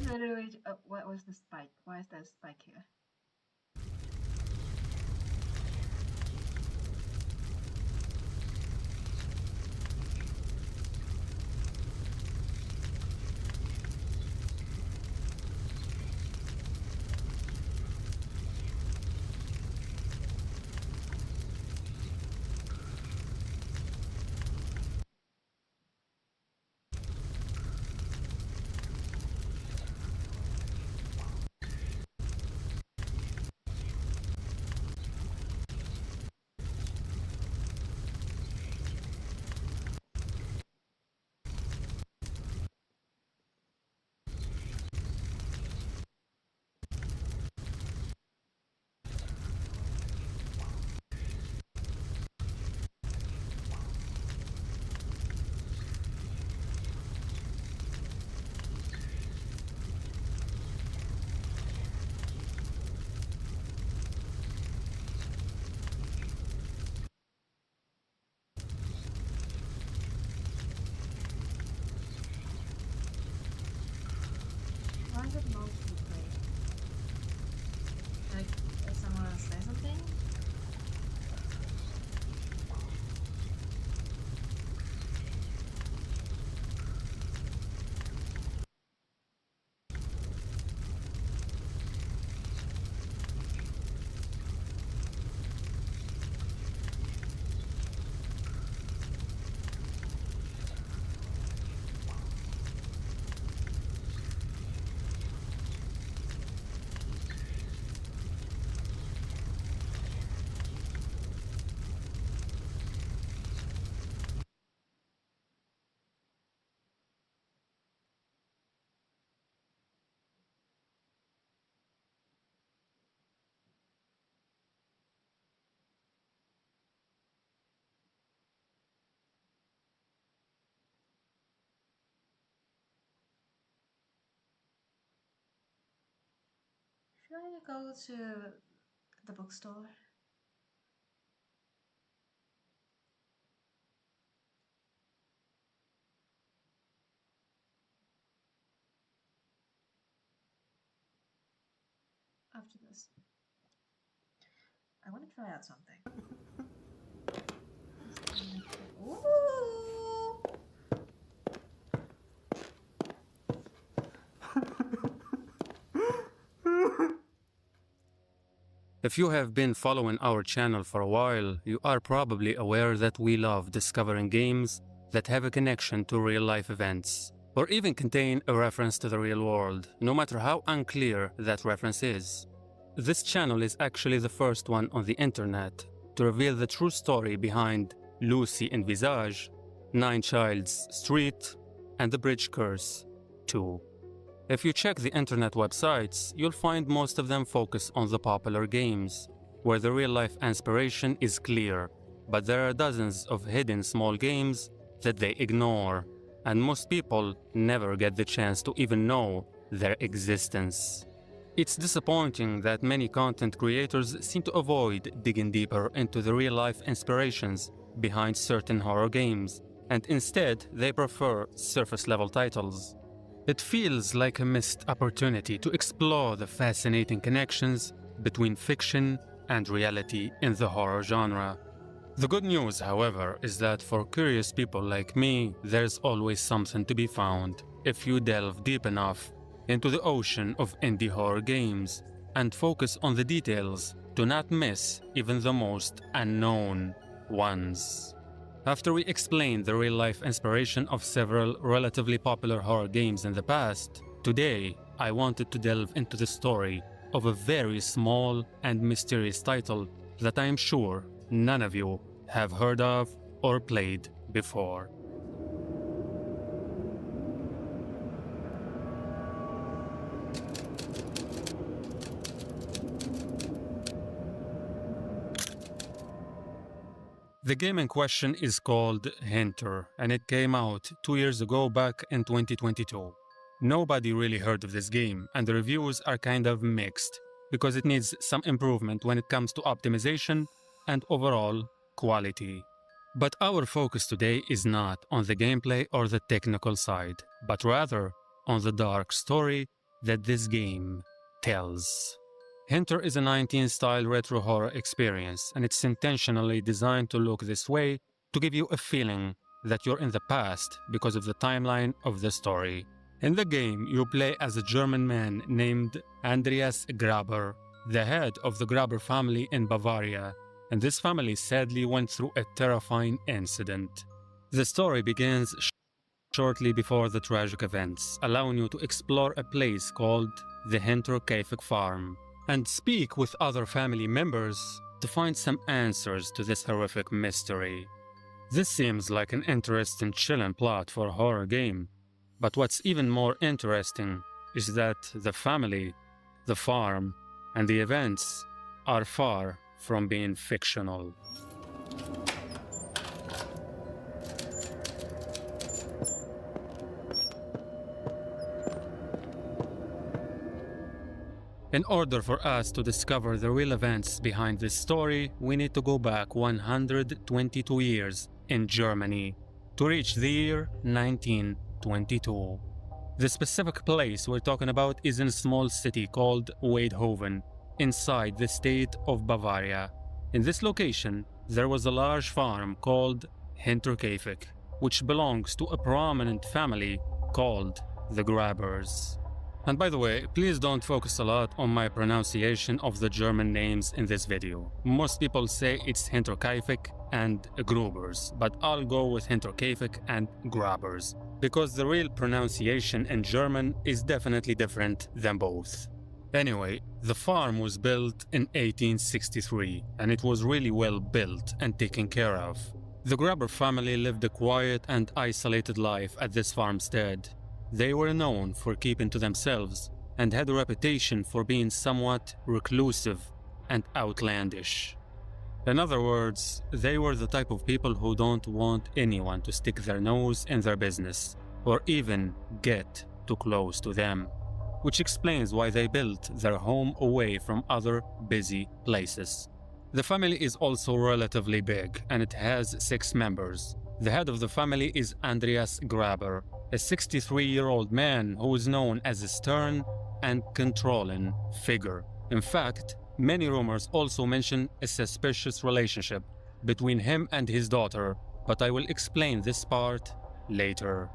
Literally, what was the spike? Why is there a spike here? Can I go to the bookstore? After this. I want to try out something. Ooh! If you have been following our channel for a while, you are probably aware that we love discovering games that have a connection to real-life events, or even contain a reference to the real world, no matter how unclear that reference is. This channel is actually the first one on the internet to reveal the true story behind Lucy in Visage, Nine Childs Street, and The Bridge Curse 2. If you check the internet websites, you'll find most of them focus on the popular games, where the real-life inspiration is clear, but there are dozens of hidden small games that they ignore, and most people never get the chance to even know their existence. It's disappointing that many content creators seem to avoid digging deeper into the real-life inspirations behind certain horror games, and instead they prefer surface-level titles. It feels like a missed opportunity to explore the fascinating connections between fiction and reality in the horror genre. The good news, however, is that for curious people like me, there's always something to be found if you delve deep enough into the ocean of indie horror games and focus on the details to not miss even the most unknown ones. After we explained the real-life inspiration of several relatively popular horror games in the past, today I wanted to delve into the story of a very small and mysterious title that I am sure none of you have heard of or played before. The game in question is called Hinter, and it came out 2 years ago back in 2022. Nobody really heard of this game, and the reviews are kind of mixed, because it needs some improvement when it comes to optimization and overall quality. But our focus today is not on the gameplay or the technical side, but rather on the dark story that this game tells. Hinter is a 19-style retro horror experience, and it's intentionally designed to look this way to give you a feeling that you're in the past because of the timeline of the story. In the game, you play as a German man named Andreas Graber, the head of the Graber family in Bavaria, and this family sadly went through a terrifying incident. The story begins shortly before the tragic events, allowing you to explore a place called the Hinterkaifeck Farm, and speak with other family members to find some answers to this horrific mystery. This seems like an interesting chilling plot for a horror game, but what's even more interesting is that the family, the farm, and the events are far from being fictional. In order for us to discover the real events behind this story, we need to go back 122 years in Germany to reach the year 1922. The specific place we're talking about is in a small city called Weidhofen, inside the state of Bavaria. In this location, there was a large farm called Hinterkaifeck, which belongs to a prominent family called the Grabers. And by the way, please don't focus a lot on my pronunciation of the German names in this video. Most people say it's Hinterkaifeck and Grubers, but I'll go with Hinterkaifeck and Grabers, because the real pronunciation in German is definitely different than both. Anyway, the farm was built in 1863, and it was really well built and taken care of. The Graber family lived a quiet and isolated life at this farmstead. They were known for keeping to themselves and had a reputation for being somewhat reclusive and outlandish. In other words, they were the type of people who don't want anyone to stick their nose in their business or even get too close to them. which explains why they built their home away from other busy places. The family is also relatively big, and it has 6 members. The head of the family is Andreas Graber, a 63-year-old man who is known as a stern and controlling figure. In fact, many rumors also mention a suspicious relationship between him and his daughter, but I will explain this part later.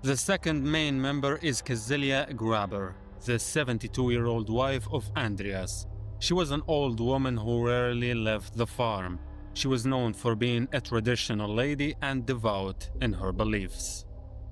The second main member is Kazilia Graber, the 72-year-old wife of Andreas. She was an old woman who rarely left the farm. She was known for being a traditional lady and devout in her beliefs.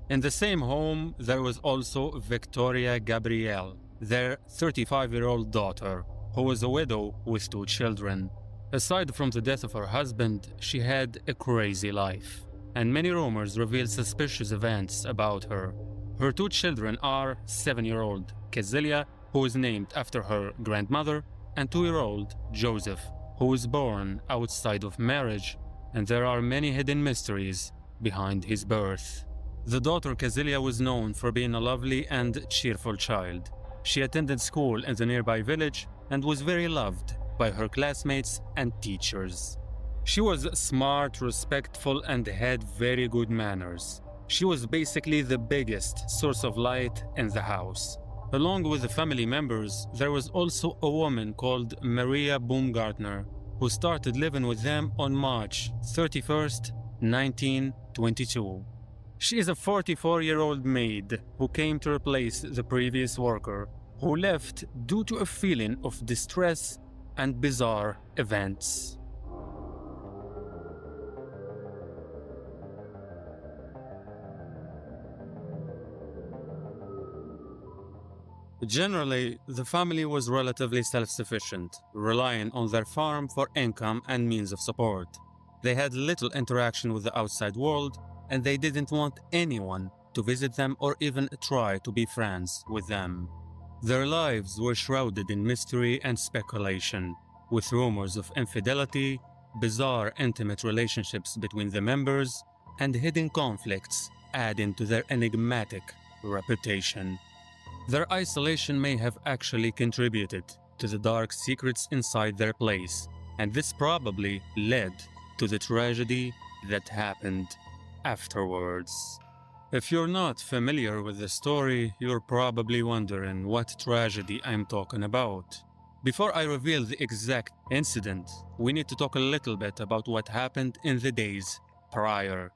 In the same home, there was also Victoria Gabrielle, their 35-year-old daughter, who was a widow with 2 children. Aside from the death of her husband, she had a crazy life, and many rumors reveal suspicious events about her. Her 2 children are 7-year-old Kazilia, who is named after her grandmother, and 2-year-old Joseph, who was born outside of marriage, and there are many hidden mysteries behind his birth. The daughter Kazilia was known for being a lovely and cheerful child. She attended school in the nearby village and was very loved by her classmates and teachers. She was smart, respectful, and had very good manners. She was basically the biggest source of light in the house. Along with the family members, there was also a woman called Maria Baumgartner, who started living with them on March 31st, 1922. She is a 44-year-old maid who came to replace the previous worker, who left due to a feeling of distress and bizarre events. Generally, the family was relatively self-sufficient, relying on their farm for income and means of support. They had little interaction with the outside world, and they didn't want anyone to visit them or even try to be friends with them. Their lives were shrouded in mystery and speculation, with rumors of infidelity, bizarre intimate relationships between the members, and hidden conflicts adding to their enigmatic reputation. Their isolation may have actually contributed to the dark secrets inside their place, and this probably led to the tragedy that happened afterwards. If you're not familiar with the story, you're probably wondering what tragedy I'm talking about. Before I reveal the exact incident, we need to talk a little bit about what happened in the days prior.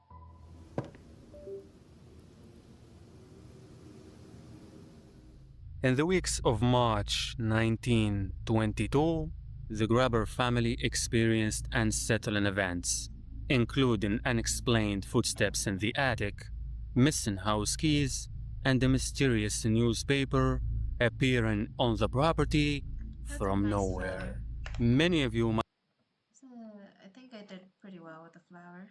In the weeks of March 1922, the Graber family experienced unsettling events, including unexplained footsteps in the attic, missing house keys, and a mysterious newspaper appearing on the property from nowhere. Many of you might I think I did pretty well with the flower.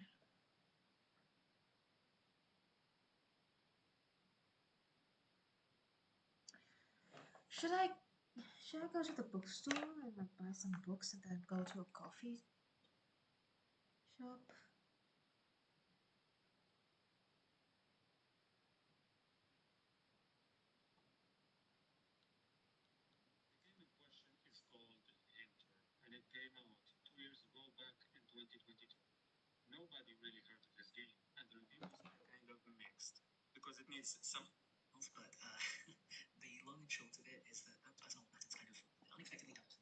Should I go to the bookstore and like buy some books and then go to a coffee shop? The game in question is called Hinter, and it came out 2 years ago, back in 2022. Nobody really heard of this game, and the reviews are kind of mixed, because it needs some... But the long and short of it is that that's all that it's kind of unexpectedly does.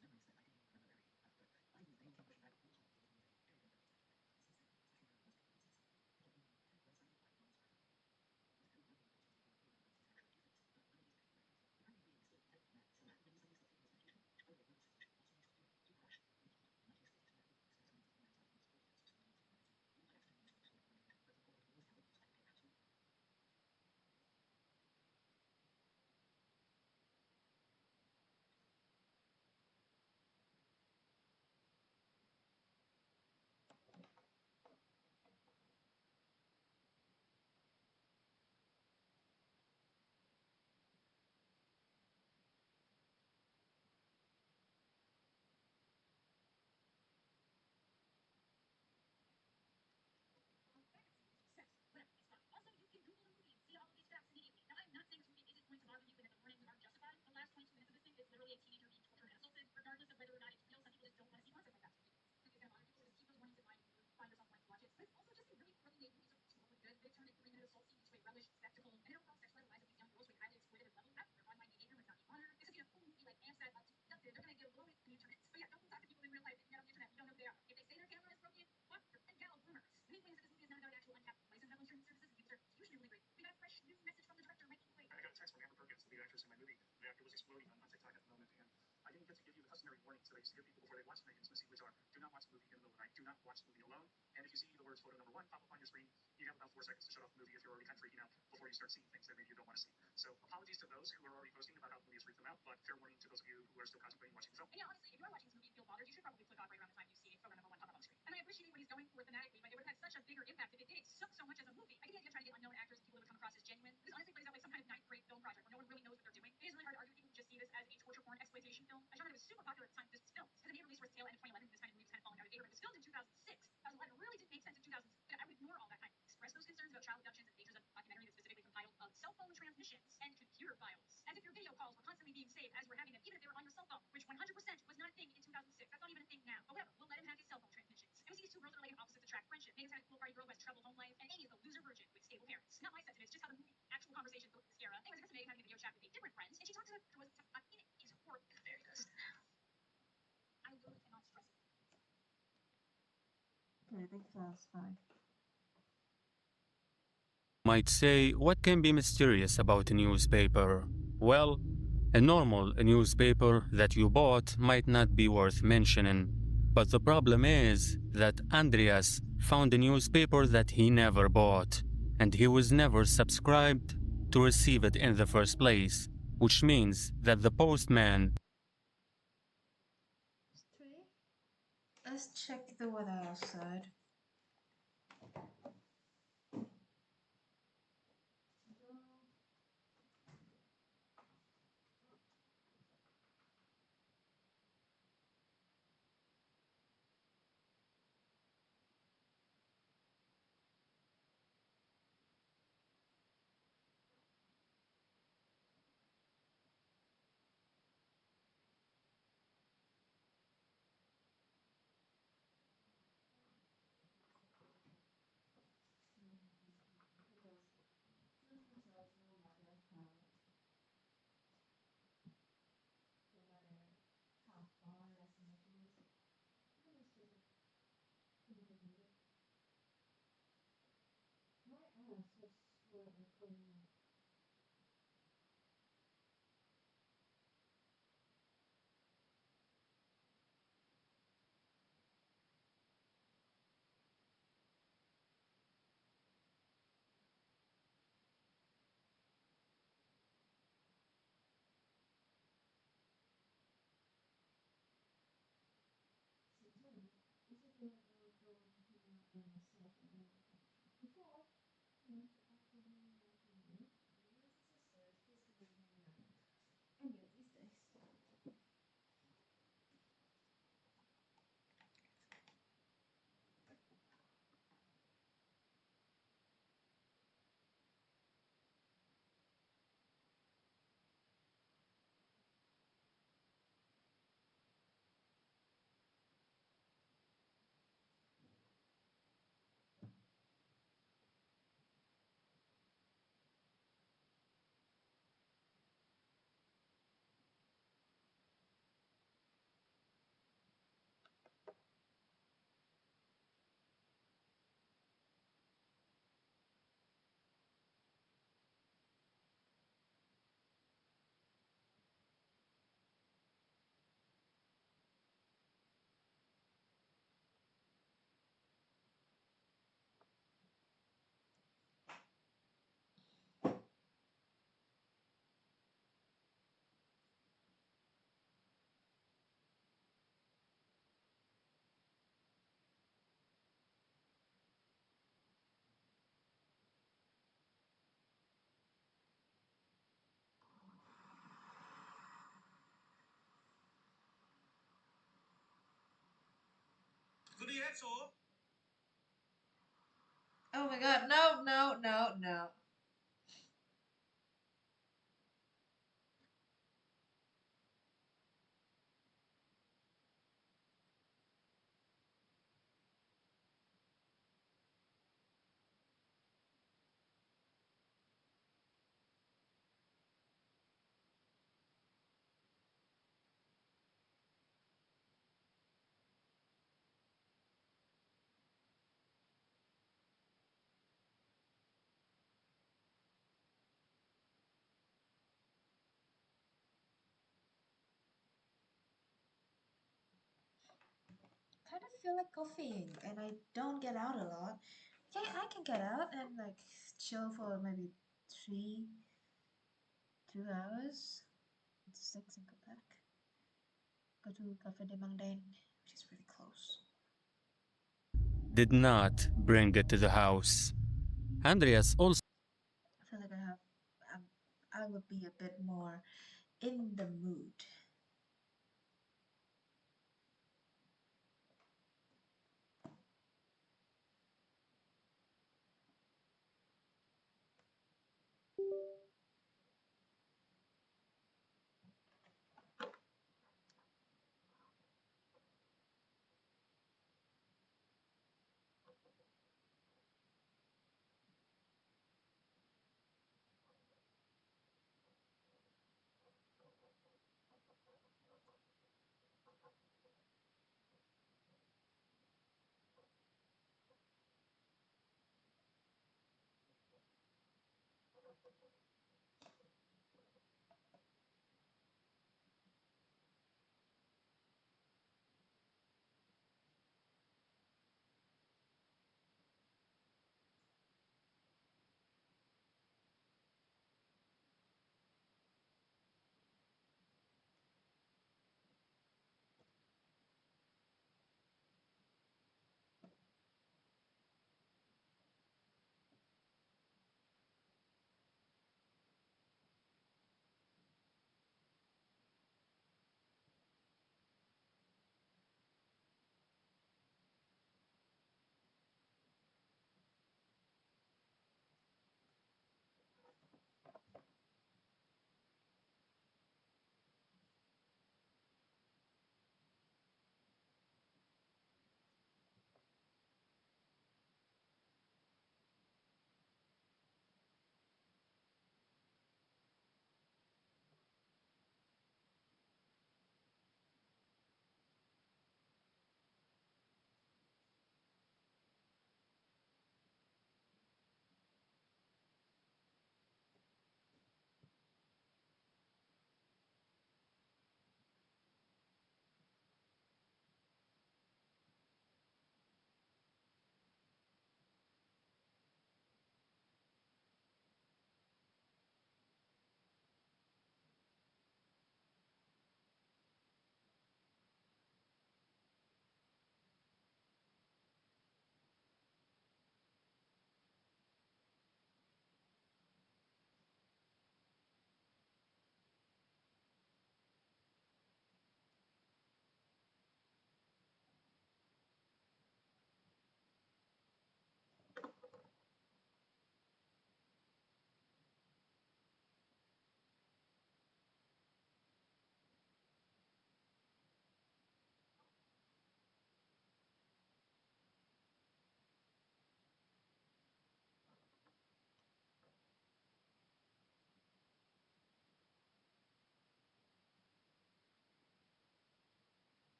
advice to give people before they watch Megan's Missing, which are: do not watch the movie in the middle of the night. Do not watch the movie alone. And if you see the words photo number 1 pop up on your screen, you have about 4 seconds to shut off the movie if you're already kind of freaking out before you start seeing things that maybe you don't want to see. So apologies to those who are already posting about how the movie has freaked them out, but fair warning to those of you who are still contemplating watching the film. And yeah, honestly, if you are watching this movie and feel bothered, you should probably click off right around the time you see photo number 1 pop up on the screen. And I appreciate what he's going for thematically, but it would have had such a bigger impact if it did so much as a movie. I get the idea of trying to get unknown actors and people that would come across as genuine. This honestly plays out like some kind of ninth grade film project where no one really knows what they're doing. It is really hard to argue with people who just see this as a torture porn exploitation film, a genre that was super popular at the time this was filmed. Because it made release towards the tail end of 2011, this kind of movie was kind of falling out of favor. But it was filmed in 2006. 2011 really didn't make sense in 2006. I would ignore all that time. Express those concerns about child abductions and the dangers of a documentary that's specifically compiled of cell phone transmissions and computer files. As if your video calls were constantly being saved as we're having them, even if they were on your cell phone, which 100% was not a thing in 2006. That's not even a thing now. But whatever, we'll let him have these cell phone transmissions. And we see these two girls that are like opposites attract friendship. Megan's kind of cool party girl who has troubled home life, and Amy is the loser virgin with stable parents. Not my sentiments, just how the movie actual conversations go with Mascara. Anyways, I guess Megan having a video chat with a different friend, and she talks about was is horrible. Very good. I literally cannot stress it. Okay, I think that's fine. Might say, what can be mysterious about a newspaper? Well, a normal newspaper that you bought might not be worth mentioning. But the problem is that Andreas found a newspaper that he never bought, and he was never subscribed to receive it in the first place, which means that the postman Let's check the weather outside. Oh my god, no, no, no, no. feel like coffeeing and I don't get out a lot. Okay, I can get out and like chill for maybe 2 hours, 6 and go back. Go to Cafe de Mangdain, which is really close. Did not bring it to the house. Andreas also I feel like I would be a bit more in the mood.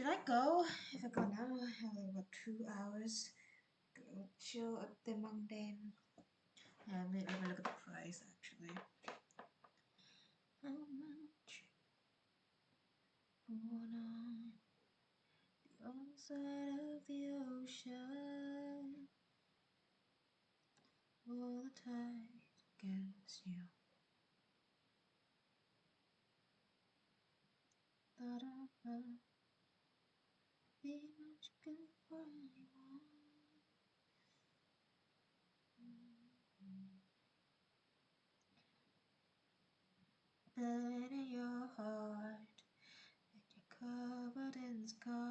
Should I go? If I go now, I have like about 2 hours. Go chill at the Mangden. And maybe have a look at the price actually. How much? Born on the other side of the ocean. All the tide against you. Da-da-da. Be much good for anyone. But in your heart, and you're covered in scars,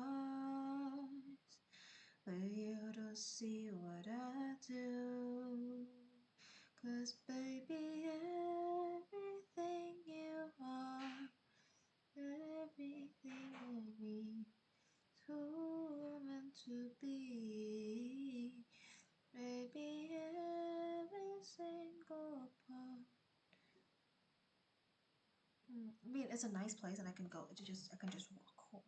but you don't see what I do. 'Cause baby, everything you are, everything in me, so meant to be. Baby, every single part. I mean, it's a nice place, and I can go. I can just walk home.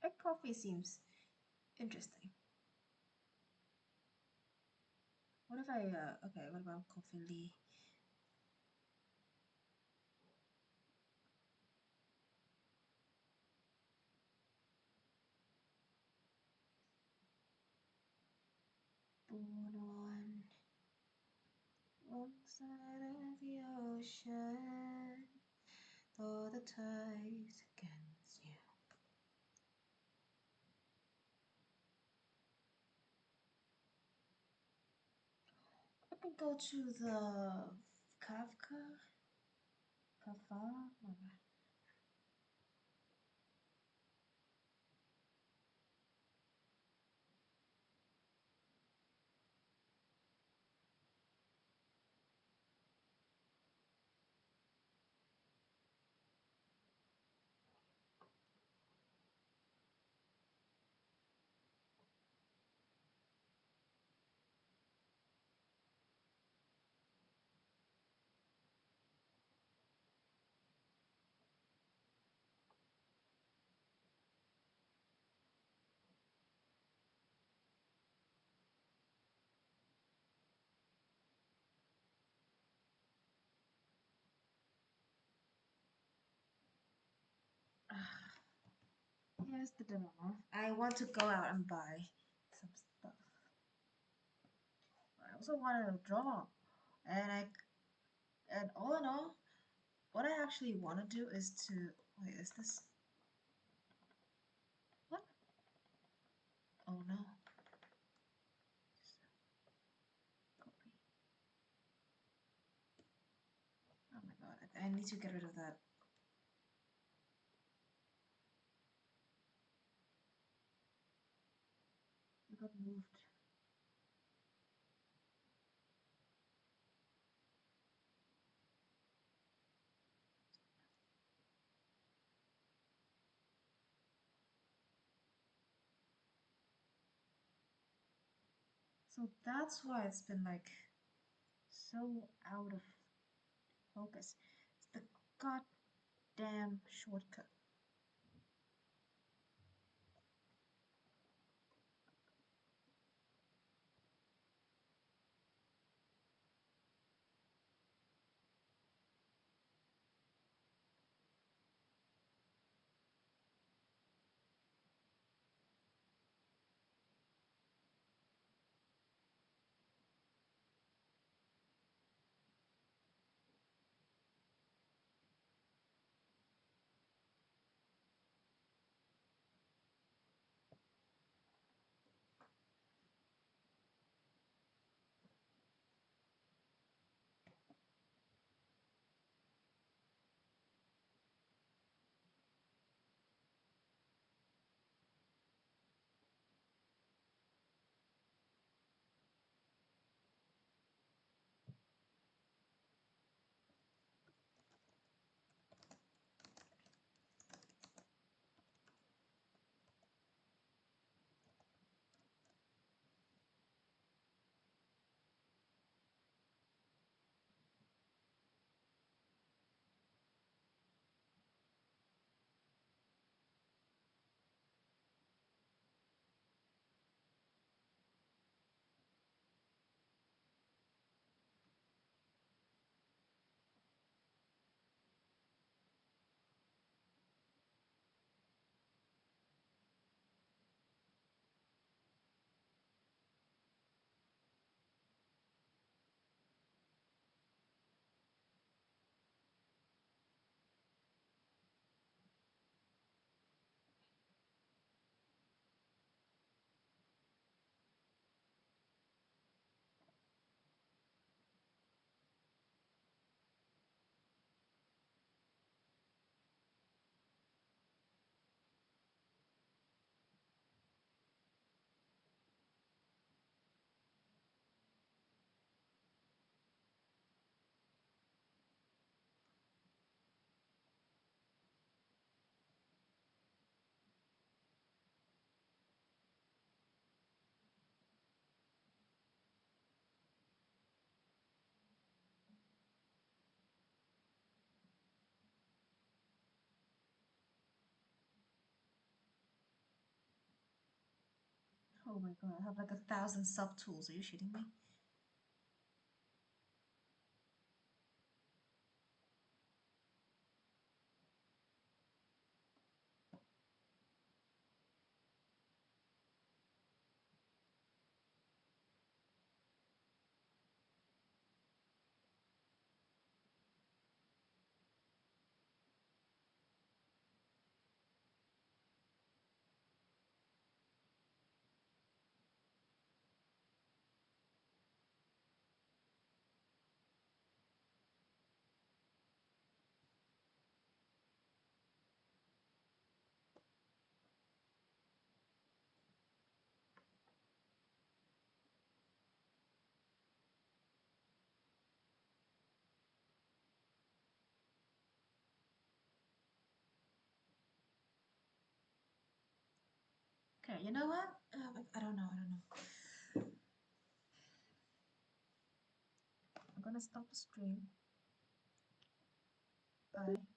Egg coffee seems interesting. What if I okay? What about coffee Lee? Born on one side of the ocean, though the tides against you. I could go to the Kafka. Here's the dilemma. I want to go out and buy some stuff. I also wanted to draw, and all in all, what I actually want to do is to wait. Is this what? Oh no. Copy. Oh my god! I need to get rid of that. It got moved. So that's why it's been like so out of focus. It's the goddamn shortcut. Oh my god, I have like 1,000 subtools. Are you shitting me? Okay, you know what? I don't know. I'm gonna stop the stream. Bye.